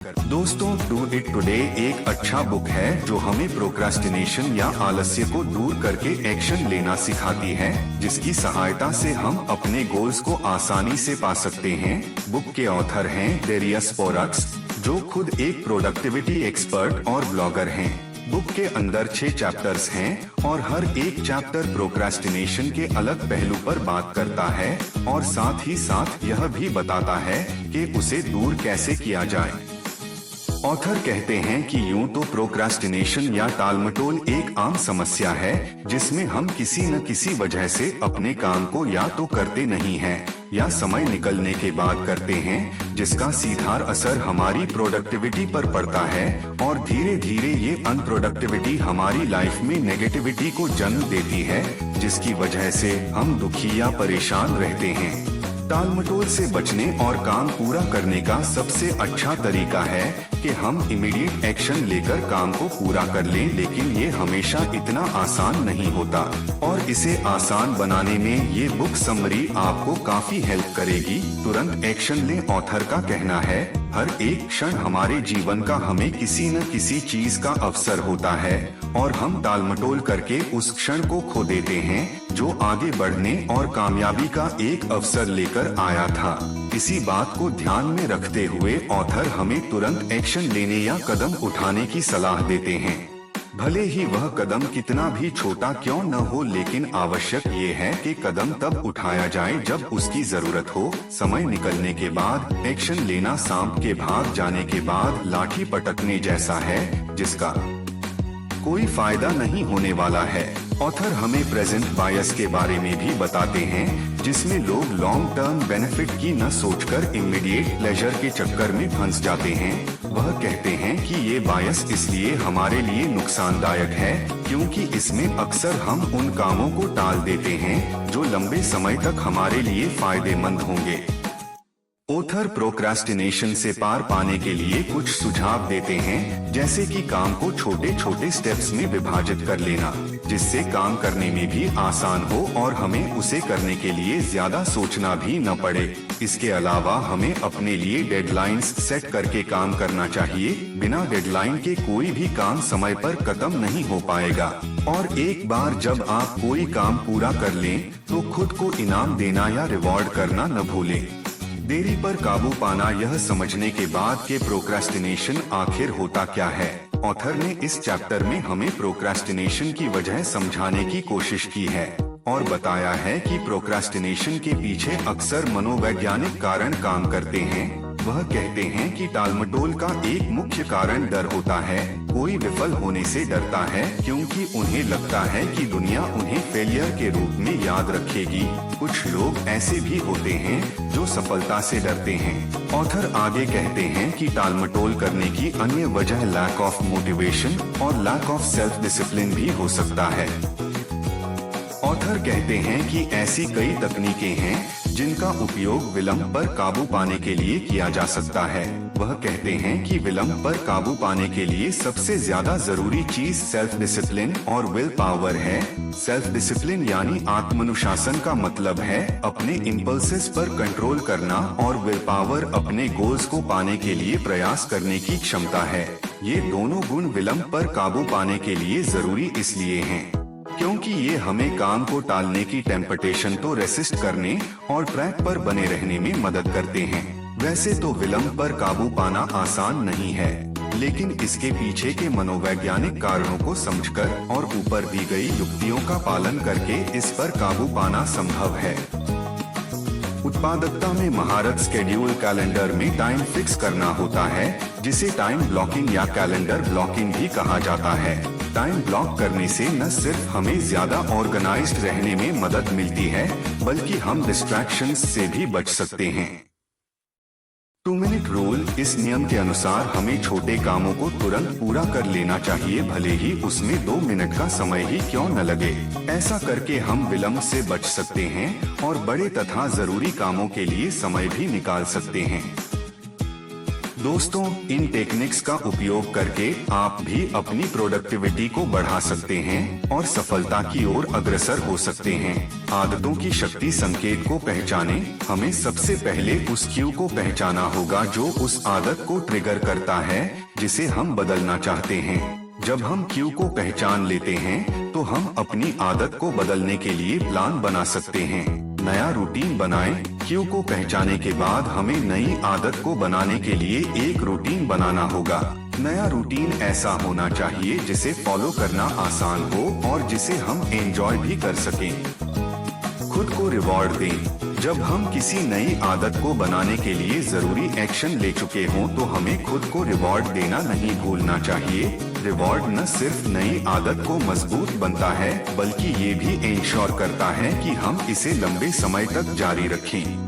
दोस्तों, do it today एक अच्छा बुक है जो हमें प्रोक्रास्टिनेशन या आलस्य को दूर करके एक्शन लेना सिखाती है, जिसकी सहायता से हम अपने गोल्स को आसानी से पा सकते हैं। बुक के ऑथर हैं डेरियस पोरक्स, जो खुद एक प्रोडक्टिविटी एक्सपर्ट और ब्लॉगर हैं। बुक के अंदर 6 चैप्टर्स हैं और हर एक चैप्टर प्रोक्रास्टिनेशन के अलग पहलू पर बात करता है और साथ ही साथ यह भी बताता है कि उसे दूर कैसे किया जाए। ऑथर कहते हैं कि यूं तो प्रोक्रास्टिनेशन या टालमटोल एक आम समस्या है, जिसमें हम किसी न किसी वजह से अपने काम को या तो करते नहीं हैं या समय निकलने के बाद करते हैं, जिसका सीधा असर हमारी प्रोडक्टिविटी पर पड़ता है और धीरे धीरे ये अनप्रोडक्टिविटी हमारी लाइफ में नेगेटिविटी को जन्म देती है, जिसकी वजह से हम दुखी या परेशान रहते हैं। टालमटोल से बचने और काम पूरा करने का सबसे अच्छा तरीका है कि हम इमीडिएट एक्शन लेकर काम को पूरा कर लें, लेकिन ये हमेशा इतना आसान नहीं होता और इसे आसान बनाने में ये बुक समरी आपको काफी हेल्प करेगी। तुरंत एक्शन लें। ऑथर का कहना है, हर एक क्षण हमारे जीवन का हमें किसी न किसी चीज का अवसर होता है और हम टालमटोल करके उस क्षण को खो देते हैं जो आगे बढ़ने और कामयाबी का एक अवसर लेकर आया था। इसी बात को ध्यान में रखते हुए ऑथर हमें तुरंत एक्शन लेने या कदम उठाने की सलाह देते हैं। भले ही वह कदम कितना भी छोटा क्यों न हो, लेकिन आवश्यक ये है कि कदम तब उठाया जाए जब उसकी जरूरत हो। समय निकलने के बाद एक्शन लेना सांप के भाग जाने के बाद लाठी पटकने जैसा है, जिसका कोई फायदा नहीं होने वाला है। ऑथर हमें प्रेजेंट बायस के बारे में भी बताते हैं, जिसमें लोग लॉन्ग टर्म बेनिफिट की न सोचकर इमीडिएट प्लेजर के चक्कर में फंस जाते हैं। वह कहते हैं कि ये बायस इसलिए हमारे लिए नुकसानदायक है क्योंकि इसमें अक्सर हम उन कामों को टाल देते हैं जो लंबे समय तक हमारे लिए फायदेमंद होंगे। ऑथर प्रोक्रास्टिनेशन से पार पाने के लिए कुछ सुझाव देते हैं, जैसे कि काम को छोटे छोटे स्टेप्स में विभाजित कर लेना, जिससे काम करने में भी आसान हो और हमें उसे करने के लिए ज्यादा सोचना भी न पड़े। इसके अलावा हमें अपने लिए डेडलाइंस सेट करके काम करना चाहिए। बिना डेडलाइन के कोई भी काम समय पर खत्म नहीं हो पाएगा और एक बार जब आप कोई काम पूरा कर लें तो खुद को इनाम देना या रिवॉर्ड करना न भूलें। देरी पर काबू पाना। यह समझने के बाद कि प्रोक्रास्टिनेशन आखिर होता क्या है, ऑथर ने इस चैप्टर में हमें प्रोक्रास्टिनेशन की वजह समझाने की कोशिश की है और बताया है कि प्रोक्रास्टिनेशन के पीछे अक्सर मनोवैज्ञानिक कारण काम करते हैं। वह कहते हैं कि टालमटोल का एक मुख्य कारण डर होता है। कोई विफल होने से डरता है क्योंकि उन्हें लगता है कि दुनिया उन्हें फेलियर के रूप में याद रखेगी। कुछ लोग ऐसे भी होते हैं जो सफलता से डरते हैं। ऑथर आगे कहते हैं कि टालमटोल करने की अन्य वजह लैक ऑफ मोटिवेशन और लैक ऑफ सेल्फ डिसिप्लिन भी हो सकता है। ऑथर कहते हैं कि ऐसी कई तकनीकें हैं जिनका उपयोग विलंब पर काबू पाने के लिए किया जा सकता है। वह कहते हैं कि विलंब पर काबू पाने के लिए सबसे ज्यादा जरूरी चीज सेल्फ डिसिप्लिन और विल पावर है। सेल्फ डिसिप्लिन यानी आत्मानुशासन का मतलब है अपने इम्पल्सेस पर कंट्रोल करना और विल पावर अपने गोल्स को पाने के लिए प्रयास करने की क्षमता है। ये दोनों गुण विलंब पर काबू पाने के लिए जरूरी इसलिए हैं क्योंकि ये हमें काम को टालने की टेम्पटेशन तो रेसिस्ट करने और ट्रैक पर बने रहने में मदद करते हैं। वैसे तो विलंब पर काबू पाना आसान नहीं है, लेकिन इसके पीछे के मनोवैज्ञानिक कारणों को समझकर और ऊपर दी गई युक्तियों का पालन करके इस पर काबू पाना संभव है। उत्पादकता में महारत स्केड्यूल कैलेंडर में टाइम फिक्स करना होता है, जिसे टाइम ब्लॉकिंग या कैलेंडर ब्लॉकिंग भी कहा जाता है। टाइम ब्लॉक करने से न सिर्फ हमें ज्यादा ऑर्गेनाइज्ड रहने में मदद मिलती है, बल्कि हम डिस्ट्रैक्शंस से भी बच सकते हैं। 2 मिनट रूल। इस नियम के अनुसार हमें छोटे कामों को तुरंत पूरा कर लेना चाहिए, भले ही उसमें 2 मिनट का समय ही क्यों न लगे। ऐसा करके हम विलंब से बच सकते हैं और बड़े तथा जरूरी कामों के लिए समय भी निकाल सकते हैं। दोस्तों, इन टेक्निक्स का उपयोग करके आप भी अपनी प्रोडक्टिविटी को बढ़ा सकते हैं और सफलता की ओर अग्रसर हो सकते हैं। आदतों की शक्ति संकेत को पहचाने। हमें सबसे पहले उस क्यू को पहचाना होगा जो उस आदत को ट्रिगर करता है जिसे हम बदलना चाहते हैं। जब हम क्यू को पहचान लेते हैं तो हम अपनी आदत को बदलने के लिए प्लान बना सकते हैं। नया रूटीन बनाएं। क्यू को पहचाने के बाद हमें नई आदत को बनाने के लिए एक रूटीन बनाना होगा। नया रूटीन ऐसा होना चाहिए जिसे फॉलो करना आसान हो और जिसे हम एंजॉय भी कर सकें। खुद को रिवॉर्ड दें। जब हम किसी नई आदत को बनाने के लिए जरूरी एक्शन ले चुके हों तो हमें खुद को रिवॉर्ड देना नहीं भूलना चाहिए। रिवॉर्ड न सिर्फ नई आदत को मजबूत बनता है बल्कि ये भी इंश्योर करता है कि हम इसे लंबे समय तक जारी रखें।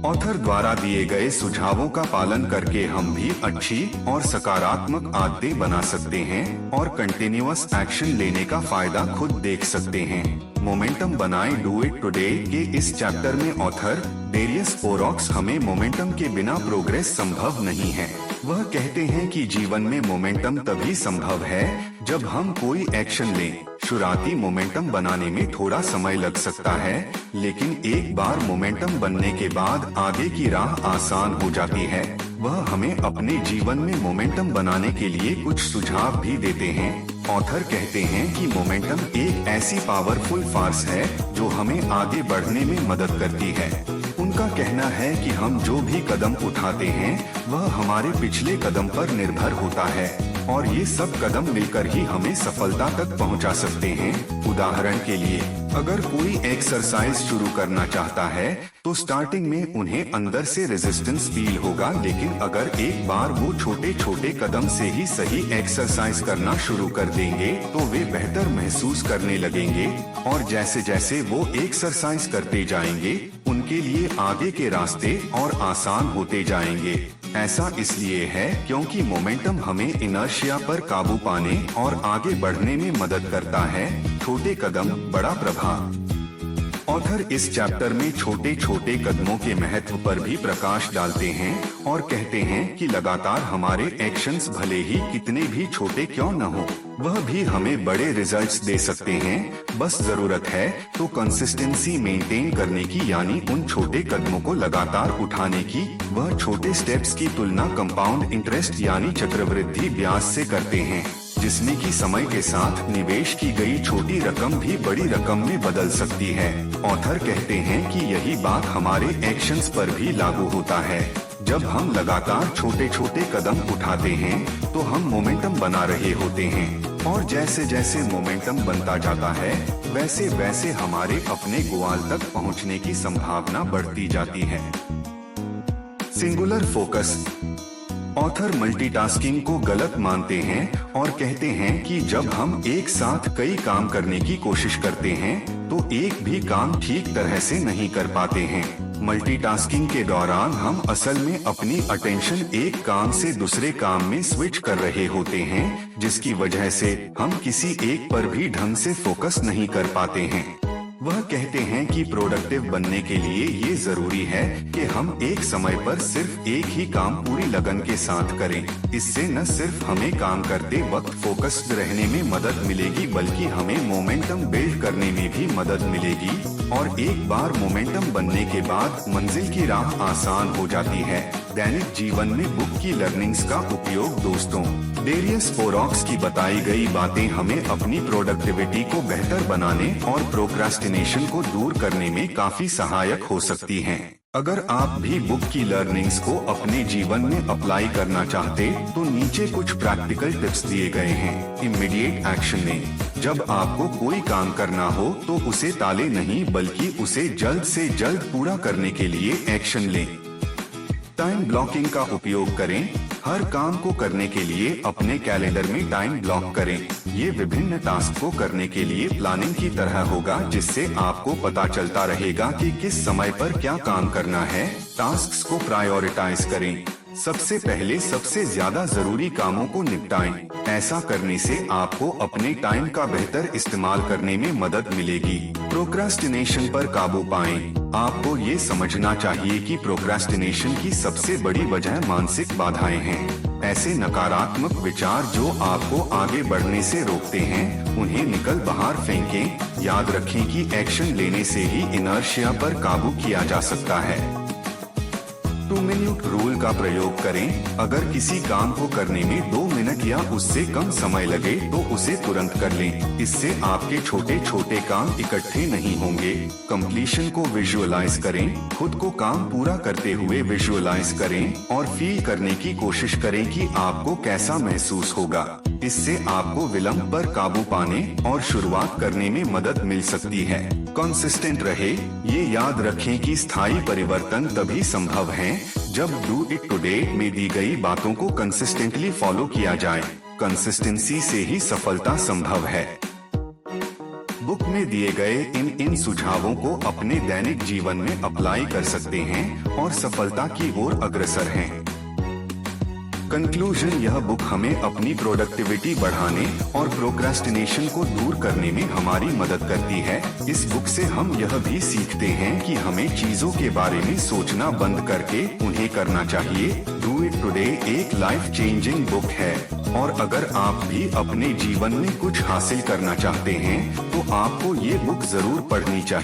ऑथर द्वारा दिए गए सुझावों का पालन करके हम भी अच्छी और सकारात्मक आदतें बना सकते हैं और कंटिन्यूअस एक्शन लेने का फायदा खुद देख सकते हैं। मोमेंटम बनाएं। डू इट टुडे के इस चैप्टर में ऑथर डेरियस ओरॉक्स हमें मोमेंटम के बिना प्रोग्रेस संभव नहीं है। वह कहते हैं कि जीवन में मोमेंटम तभी संभव है जब हम कोई एक्शन लें। शुरुआती मोमेंटम बनाने में थोड़ा समय लग सकता है, लेकिन एक बार मोमेंटम बनने के बाद आगे की राह आसान हो जाती है। वह हमें अपने जीवन में मोमेंटम बनाने के लिए कुछ सुझाव भी देते हैं। ऑथर कहते हैं कि मोमेंटम एक ऐसी पावरफुल फोर्स है जो हमें आगे बढ़ने में मदद करती है। उनका कहना है कि हम जो भी कदम उठाते हैं वह हमारे पिछले कदम पर निर्भर होता है और ये सब कदम मिलकर ही हमें सफलता तक पहुंचा सकते हैं। उदाहरण के लिए, अगर कोई एक्सरसाइज शुरू करना चाहता है तो स्टार्टिंग में उन्हें अंदर से रेजिस्टेंस फील होगा, लेकिन अगर एक बार वो छोटे छोटे कदम से ही सही एक्सरसाइज करना शुरू कर देंगे तो वे बेहतर महसूस करने लगेंगे और जैसे जैसे वो एक्सरसाइज करते जाएंगे उनके लिए आगे के रास्ते और आसान होते जाएंगे। ऐसा इसलिए है क्योंकि मोमेंटम हमें इनर्शिया पर काबू पाने और आगे बढ़ने में मदद करता है। छोटे कदम, बड़ा प्रभाव। ऑथर इस चैप्टर में छोटे छोटे कदमों के महत्व पर भी प्रकाश डालते हैं और कहते हैं कि लगातार हमारे एक्शंस भले ही कितने भी छोटे क्यों न हो, वह भी हमें बड़े रिजल्ट्स दे सकते हैं। बस जरूरत है तो कंसिस्टेंसी मेंटेन करने की, यानी उन छोटे कदमों को लगातार उठाने की। वह छोटे स्टेप्स की तुलना कंपाउंड इंटरेस्ट यानी चक्रवृद्धि ब्याज से करते हैं, जिसमें कि समय के साथ निवेश की गई छोटी रकम भी बड़ी रकम में बदल सकती है। ऑथर कहते हैं कि यही बात हमारे एक्शंस पर भी लागू होता है। जब हम लगातार छोटे छोटे कदम उठाते हैं तो हम मोमेंटम बना रहे होते हैं और जैसे जैसे मोमेंटम बनता जाता है वैसे वैसे हमारे अपने गोल तक पहुंचने की संभावना बढ़ती जाती है। Singular focus. ऑथर मल्टीटास्किंग को गलत मानते हैं और कहते हैं कि जब हम एक साथ कई काम करने की कोशिश करते हैं तो एक भी काम ठीक तरह से नहीं कर पाते हैं। मल्टीटास्किंग के दौरान हम असल में अपनी अटेंशन एक काम से दूसरे काम में स्विच कर रहे होते हैं, जिसकी वजह से हम किसी एक पर भी ढंग से फोकस नहीं कर पाते हैं। वह कहते हैं कि प्रोडक्टिव बनने के लिए ये जरूरी है कि हम एक समय पर सिर्फ एक ही काम पूरी लगन के साथ करें। इससे न सिर्फ हमें काम करते वक्त फोकस्ड रहने में मदद मिलेगी बल्कि हमें मोमेंटम बिल्ड करने में भी मदद मिलेगी और एक बार मोमेंटम बनने के बाद मंजिल की राह आसान हो जाती है। दैनिक जीवन में बुक की लर्निंग्स का उपयोग। दोस्तों, डेरियस ओरॉक्स की बताई गई बातें हमें अपनी प्रोडक्टिविटी को बेहतर बनाने और प्रोक्रास्टिनेशन को दूर करने में काफी सहायक हो सकती हैं। अगर आप भी बुक की लर्निंग्स को अपने जीवन में अप्लाई करना चाहते तो नीचे कुछ प्रैक्टिकल टिप्स दिए गए हैं। इमीडिएट एक्शन लें। जब आपको कोई काम करना हो तो उसे टाले नहीं बल्कि उसे जल्द से जल्द पूरा करने के लिए एक्शन लें। टाइम ब्लॉकिंग का उपयोग करें। हर काम को करने के लिए अपने कैलेंडर में टाइम ब्लॉक करें। ये विभिन्न टास्क को करने के लिए प्लानिंग की तरह होगा, जिससे आपको पता चलता रहेगा कि किस समय पर क्या काम करना है। टास्क्स को प्रायोरिटाइज करें। सबसे पहले सबसे ज्यादा जरूरी कामों को निपटाएं। ऐसा करने से आपको अपने टाइम का बेहतर इस्तेमाल करने में मदद मिलेगी। प्रोक्रास्टिनेशन पर काबू पाएं। आपको ये समझना चाहिए कि प्रोक्रास्टिनेशन की सबसे बड़ी वजह मानसिक बाधाएं हैं। ऐसे नकारात्मक विचार जो आपको आगे बढ़ने से रोकते हैं, उन्हें निकल बाहर फेंकें। याद रखें कि एक्शन लेने से ही इनर्शिया पर काबू किया जा सकता है। 2 मिनट रूल का प्रयोग करें। अगर किसी काम को करने में 2 मिनट या उससे कम समय लगे तो उसे तुरंत कर लें। इससे आपके छोटे छोटे काम इकट्ठे नहीं होंगे। कंप्लीशन को विजुअलाइज करें। खुद को काम पूरा करते हुए विजुअलाइज करें और फील करने की कोशिश करें कि आपको कैसा महसूस होगा। इससे आपको विलंब पर काबू पाने और शुरुआत करने में मदद मिल सकती है। कंसिस्टेंट रहे। ये याद रखें कि स्थायी परिवर्तन तभी संभव है जब डू इट टुडे में दी गई बातों को कंसिस्टेंटली फॉलो किया जाए। कंसिस्टेंसी से ही सफलता संभव है। बुक में दिए गए इन सुझावों को अपने दैनिक जीवन में अप्लाई कर सकते हैं और सफलता की ओर अग्रसर हैं। कंक्लूजन, यह बुक हमें अपनी प्रोडक्टिविटी बढ़ाने और प्रोक्रास्टिनेशन को दूर करने में हमारी मदद करती है। इस बुक से हम यह भी सीखते हैं कि हमें चीजों के बारे में सोचना बंद करके उन्हें करना चाहिए। डू इट टुडे एक लाइफ चेंजिंग बुक है और अगर आप भी अपने जीवन में कुछ हासिल करना चाहते हैं तो आपको ये बुक जरूर पढ़नी चाहिए।